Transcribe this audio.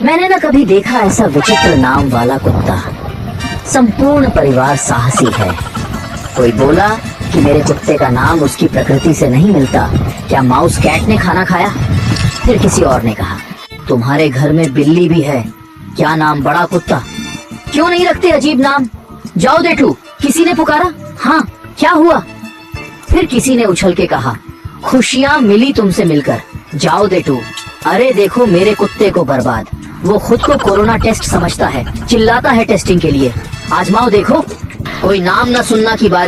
मैंने न कभी देखा ऐसा विचित्र नाम वाला कुत्ता। संपूर्ण परिवार साहसी है। कोई बोला कि मेरे कुत्ते का नाम उसकी प्रकृति से नहीं मिलता, क्या माउस कैट ने खाना खाया? फिर किसी और ने कहा, तुम्हारे घर में बिल्ली भी है, क्या नाम बड़ा कुत्ता, क्यों नहीं रखते अजीब नाम? जाओ देटू, किसी ने पुकारा। हाँ, क्या हुआ? फिर किसी ने उछल के कहा, खुशियाँ मिली तुमसे मिलकर, जाओ देटू। अरे देखो मेरे कुत्ते को बर्बाद, वो खुद को कोरोना टेस्ट समझता है, चिल्लाता है टेस्टिंग के लिए। आजमाओ देखो। कोई नाम न सुनना की बारी